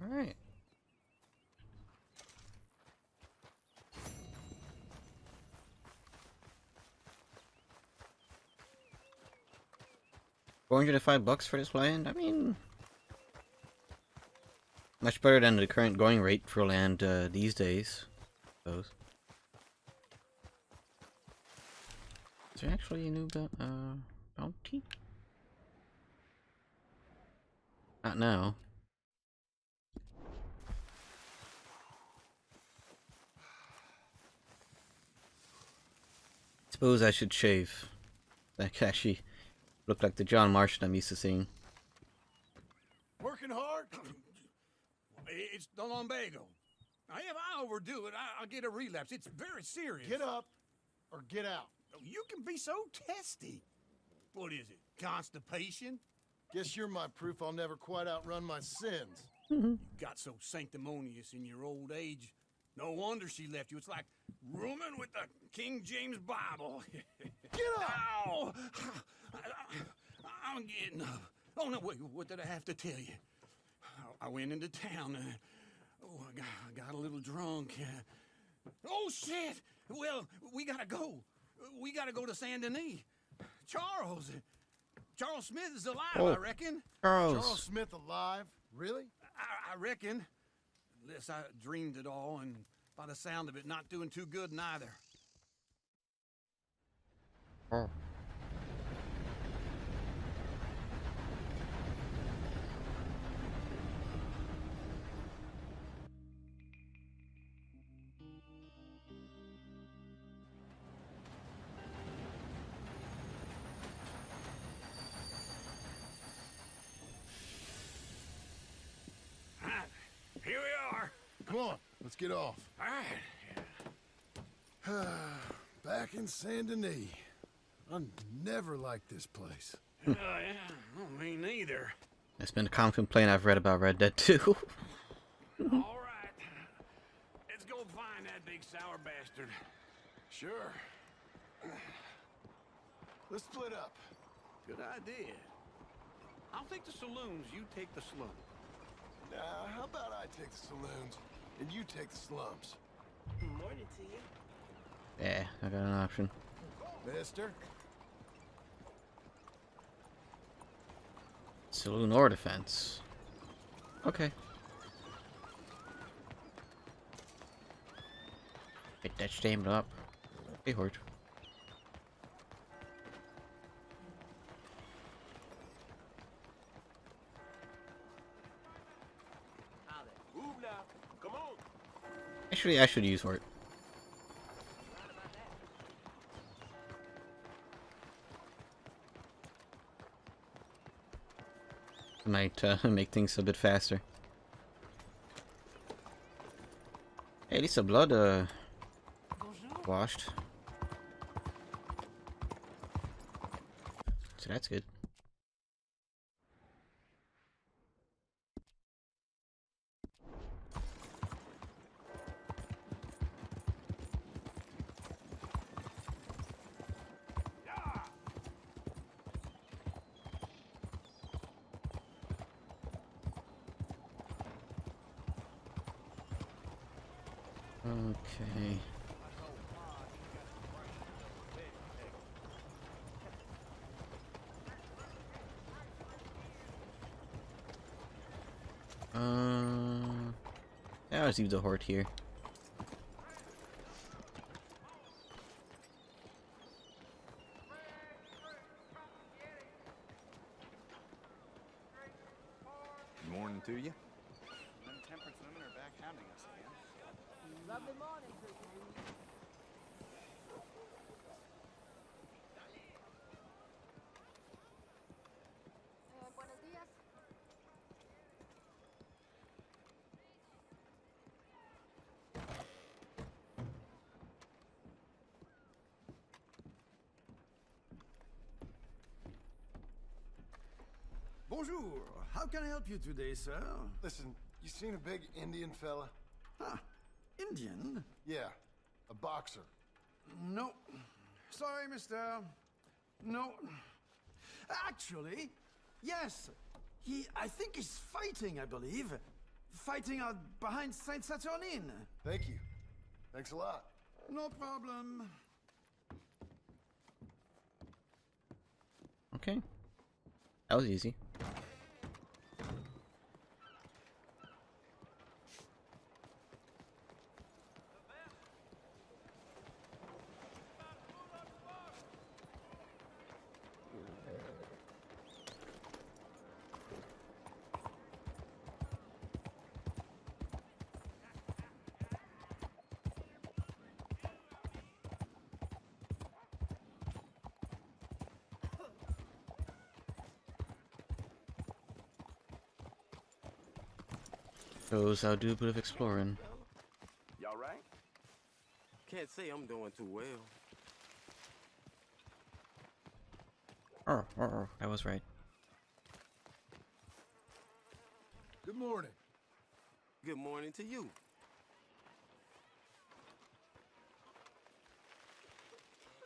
Alright. $405 for this land? I mean, much better than the current going rate for land these days, I suppose. Is there actually a new bounty? Not now. Suppose I should shave. That could actually look like the John Marston I'm used to seeing. Working hard? It's the lumbago. Now, if I overdo it, I'll get a relapse. It's very serious. Get up or get out. You can be so testy. What is it? Constipation? Guess you're my proof I'll never quite outrun my sins. You got so sanctimonious in your old age. No wonder she left you. It's like rooming with the King James Bible. Get up! Ow! I'm getting up. Oh, no, wait, what did I have to tell you? I went into town. I got a little drunk. Oh, shit! Well, we gotta go. We gotta go to Saint Denis. Charles Smith is alive, I reckon. Charles Smith alive? Really? I reckon. Unless I dreamed it all, and by the sound of it, not doing too good neither. Oh. Here we are. Come on, let's get off. All right. Back in Saint Denis. I never liked this place. Yeah, well, me neither. That's been a common complaint I've read about Red Dead 2. All right. Let's go find that big sour bastard. Sure. Let's split up. Good idea. I'll take the saloons, you take the slum. Now, how about I take the saloons and you take the slums? Morning to you. Yeah, I got an option. Mister? Saloon or defense. Okay. Get that stamina up. Hey, Horde. Move now. Come on. Actually, I should use Horde. Might make things a bit faster. Hey, at least the blood washed. So that's good. Okay. Yeah, I'll leave the Horde here. Good morning to you. Them temperance women are back hounding us again. Lovely morning, Christine. Buenos días. Bonjour. How can I help you today, sir? Listen, you seen a big Indian fella? Ah, Indian? Yeah, a boxer. No. Sorry, mister. No. Actually, yes. I think he's fighting, I believe. fighting out behind Saint Saturnin. Thank you. Thanks a lot. No problem. Okay. That was easy. Shows how I do a bit of exploring. Y'all right? Can't say I'm doing too well. Oh, I was right. Good morning. Good morning to you.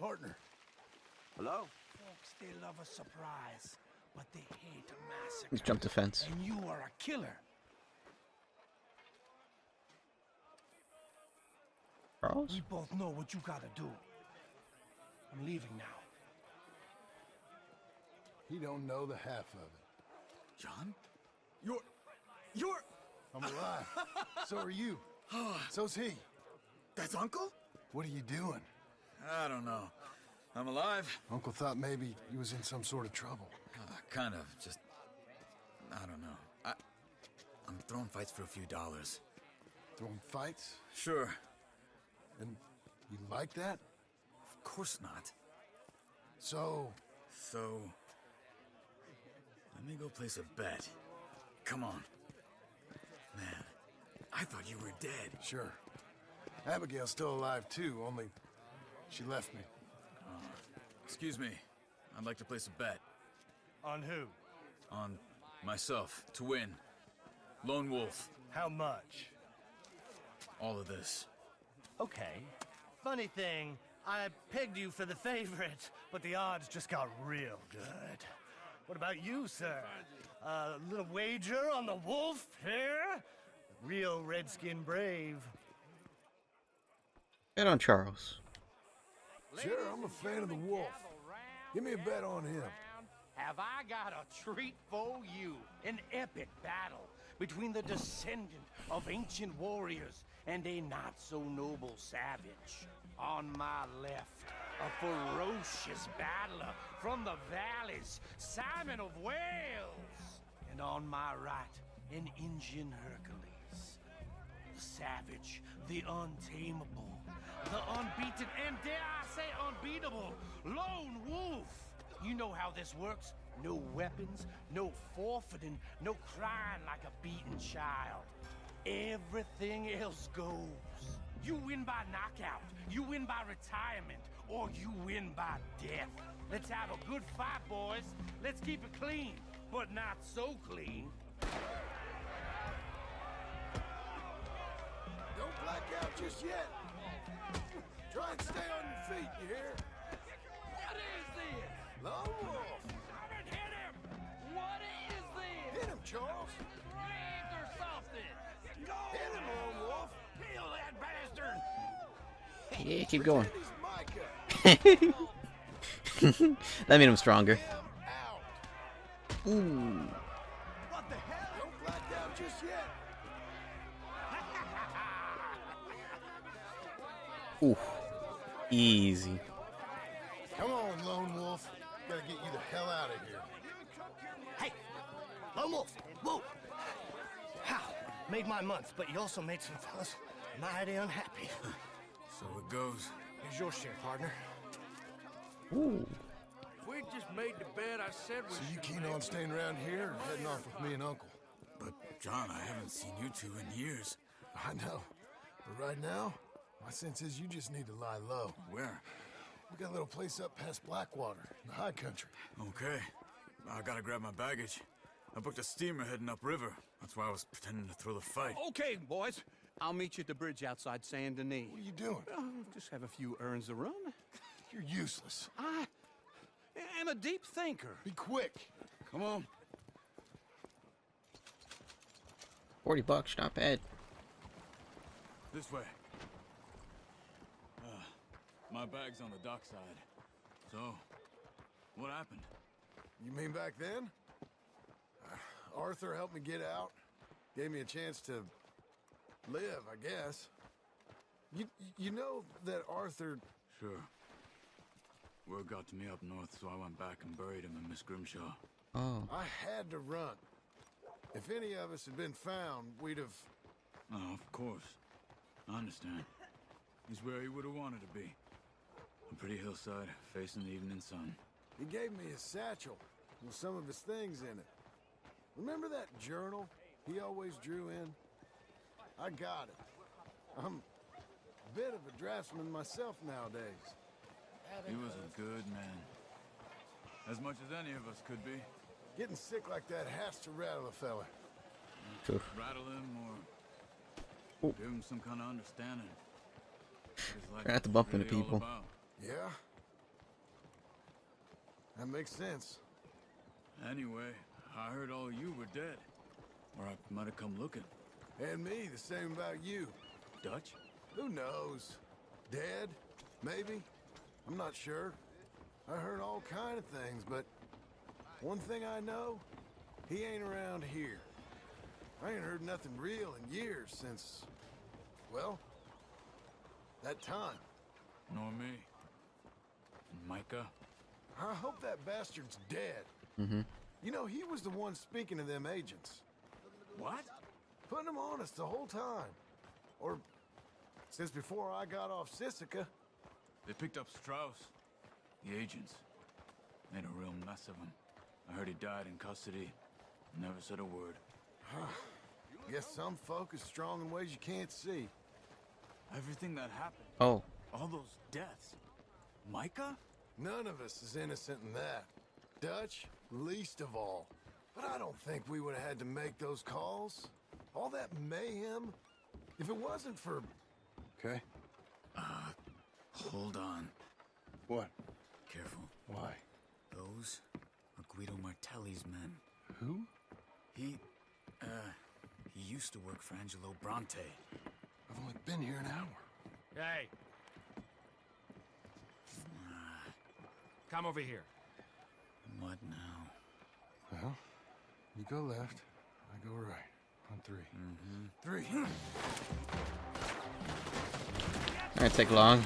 Partner. Hello? Folks, they love a surprise, but they hate a massacre. He's jumped the fence. And you are a killer. Charles? We both know what you gotta do. I'm leaving now. He don't know the half of it. John? You're... I'm alive. So are you. So's he. That's Uncle? What are you doing? I don't know. I'm alive. Uncle thought maybe he was in some sort of trouble. Kind of. Just... I don't know. I'm throwing fights for a few dollars. Throwing fights? Sure. And you like that? Of course not. So, So... let me go place a bet. Come on. Man, I thought you were dead. sure. Abigail's still alive too, only she left me. Excuse me. I'd like to place a bet. On who? On myself, to win. Lone Wolf. How much? All of this. Okay. Funny thing, I pegged you for the favorite, but the odds just got real good. What about you, sir? A little wager on the wolf here? Real redskin brave. Bet on Charles. Sure, I'm a fan of the wolf. Give me a bet on him. Have I got a treat for you? An epic battle between the descendant of ancient warriors and a not-so-noble savage. On my left, a ferocious battler from the valleys, Simon of Wales. And on my right, an Indian Hercules. The savage, the untamable, the unbeaten, and dare I say unbeatable, Lone Wolf. You know how this works. No weapons, no forfeiting, no crying like a beaten child. Everything else goes. You win by knockout, you win by retirement, or you win by death. Let's have a good fight, boys. Let's keep it clean, but not so clean. Don't black out just yet. Try and stay on your feet, you hear? What is this? Lone Wolf. Come and hit him! What is this? Hit him, Charles. Rigged or something? Go! Hit him, Lone Wolf. Kill that bastard! Yeah, keep going. Pretend he's Micah. That made him stronger. Him out. Ooh. What the hell? Don't black out just yet. Ooh. Easy. Come on, Lone Wolf. Gotta get you the hell out of here. Hey! Lone Wolf! Whoa! How? Made my month, but you also made some fellas mighty unhappy. So it goes. Here's your share, partner. Ooh. We just made the bed I said we So you keen on staying around here or heading off with me and Uncle? But, John, I haven't seen you two in years. I know. But right now, my sense is you just need to lie low. Where? We got a little place up past Blackwater, in the high country. Okay. I gotta grab my baggage. I booked a steamer heading upriver. That's why I was pretending to throw the fight. Okay, boys. I'll meet you at the bridge outside Saint Denis. What are you doing? Just have a few errands to run. You're useless. I am a deep thinker. Be quick. Come on. $40, not bad. This way. My bag's on the dockside. So, what happened? You mean back then? Arthur helped me get out. Gave me a chance to live, I guess. You know that Arthur... Sure. Word got to me up north, so I went back and buried him in Miss Grimshaw. Oh. I had to run. If any of us had been found, we'd have... Oh, of course. I understand. He's where he would have wanted to be. A pretty hillside, facing the evening sun. He gave me his satchel with some of his things in it. Remember that journal he always drew in? I got it. I'm a bit of a draftsman myself nowadays. He was a good man. As much as any of us could be. Getting sick like that has to rattle a fella. Oof. Rattle him or give him some kind of understanding. Try not to bump into people. Yeah? That makes sense. Anyway, I heard all you were dead. Or I might have come looking. And me, the same about you. Dutch? Who knows? Dead? Maybe? I'm not sure. I heard all kind of things, but one thing I know, he ain't around here. I ain't heard nothing real in years since, well, that time. Nor me. And Micah? I hope that bastard's dead. Mm-hmm. You know, he was the one speaking to them agents. What? Putting them on us the whole time. Or since before I got off Sisika. They picked up Strauss. The agents. Made a real mess of him. I heard he died in custody. Never said a word. Guess some folk is strong in ways you can't see. Everything that happened. Oh. All those deaths. Micah? None of us is innocent in that. Dutch, least of all. But I don't think we would have had to make those calls. All that mayhem. If it wasn't for... Okay. Hold on. What? Careful. Why? Those are Guido Martelli's men. Who? He used to work for Angelo Bronte. I've only been here an hour. Hey. Come over here. What now? Well, you go left, I go right. On three. Three. Not take long.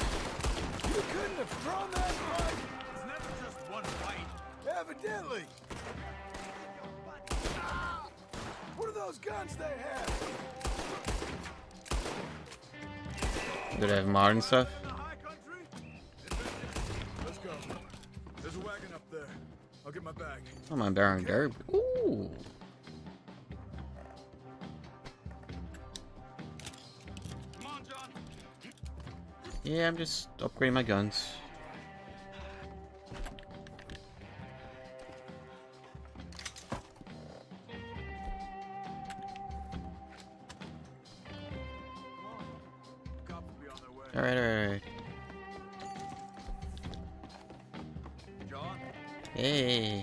You couldn't have thrown that fight! It's never just one fight. Evidently! What are those guns they have? Do they have modern stuff? In the high country? Let's go. There's a wagon up there. I'll get my bag. I'm on Baron Derb. Ooh. Come on, John. Yeah, I'm just upgrading my guns. Cops will be on their way. Alright. John? Hey.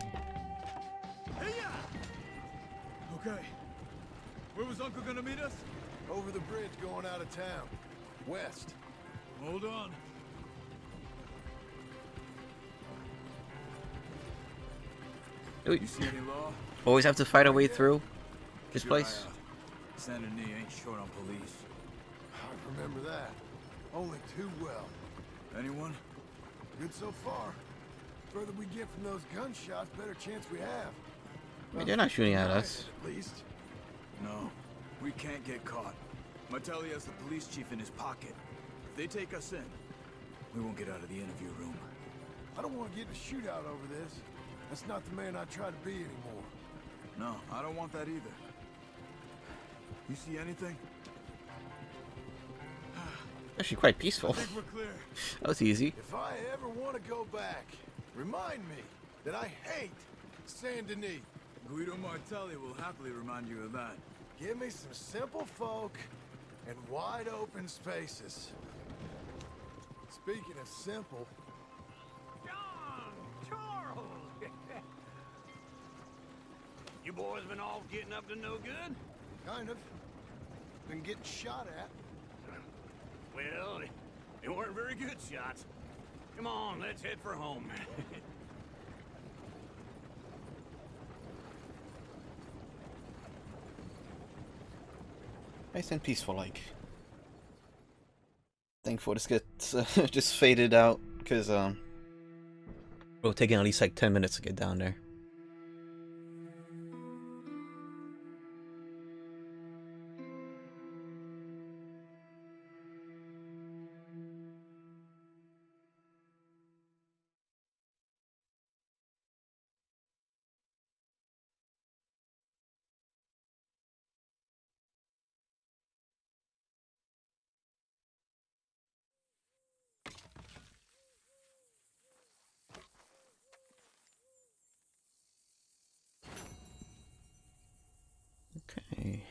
Okay. Where was Uncle gonna meet us? Over the bridge going out of town. West. Hold on. Do we You see any law? always have to fight our way through this Keep your place? eye out. Saint Denis ain't short on police. I remember that. Only too well. Anyone? Good so far. Further we get from those gunshots, better chance we have. I mean, they're not shooting at us. At least. No. We can't get caught. Martelli has the police chief in his pocket. If they take us in, we won't get out of the interview room. I don't want to get in a shootout over this. That's not the man I try to be anymore. No, I don't want that either. You see anything? Actually quite peaceful. I think we're clear. That was easy. If I ever want to go back, remind me that I hate Saint Denis. Guido Martelli will happily remind you of that. Give me some simple folk and wide open spaces. Speaking of simple, John! Charles! You boys been all getting up to no good? kind of. than getting shot at. Well, they weren't very good shots. Come on, let's head for home. Nice and peaceful, like. Thankful this gets just faded out because it'll take at least like 10 minutes to get down there. Okay.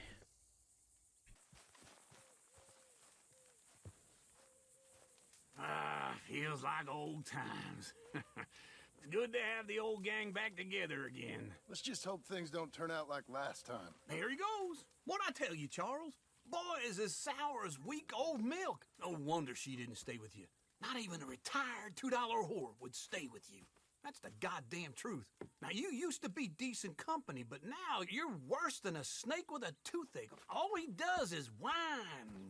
Feels like old times. It's good to have the old gang back together again. Let's just hope things don't turn out like last time. There he goes. What'd I tell you, Charles? Boy is as sour as week-old milk. No wonder she didn't stay with you. Not even a retired $2 whore would stay with you. That's the goddamn truth. Now, you used to be decent company, but now you're worse than a snake with a toothache. All he does is whine,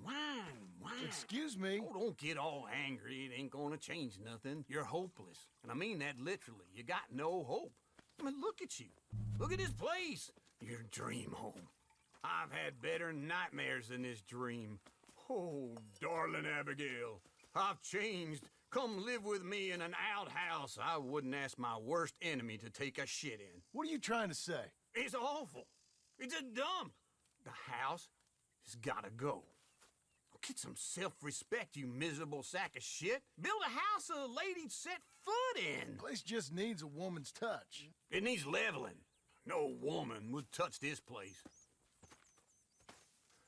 whine, whine. Excuse me? Oh, don't get all angry. It ain't gonna change nothing. You're hopeless. And I mean that literally. You got no hope. I mean, look at you. Look at this place. Your dream home. I've had better nightmares than this dream. Oh, darling Abigail, I've changed. Come live with me in an outhouse I wouldn't ask my worst enemy to take a shit in. What are you trying to say? It's awful. It's a dump. The house has gotta go. Get some self-respect, you miserable sack of shit. Build a house a lady'd set foot in. The place just needs a woman's touch. It needs leveling. No woman would touch this place.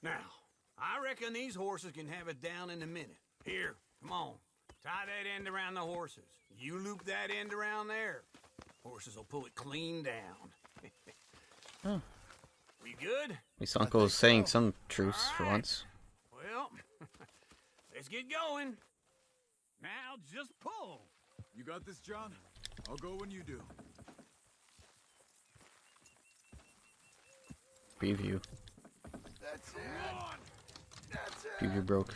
Now, I reckon these horses can have it down in a minute. Here, come on. Tie that end around the horses. You loop that end around there. Horses will pull it clean down. Oh. We good? At least Uncle's saying some truths for All right. once. Well, let's get going. Now just pull. You got this, John? I'll go when you do. Preview. That's it. That's it. Preview broke.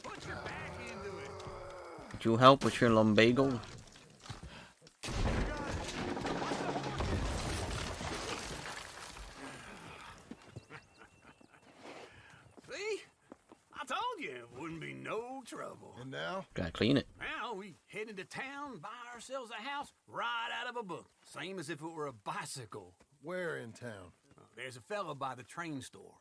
Put your back into it. Would you help with your lumbago? See? I told you it wouldn't be no trouble. And now? Gotta clean it. Now we head into town, buy ourselves a house right out of a book. Same as if it were a bicycle. Where in town? There's a fella by the train store.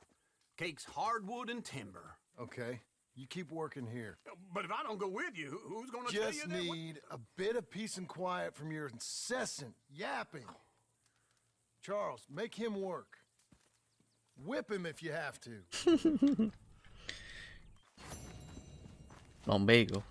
Cakes hardwood and timber. Okay. You keep working here. But if I don't go with you, who's gonna tell you Just that? need a bit of peace and quiet from your incessant yapping. Charles, make him work. Whip him if you have to. Lumbago.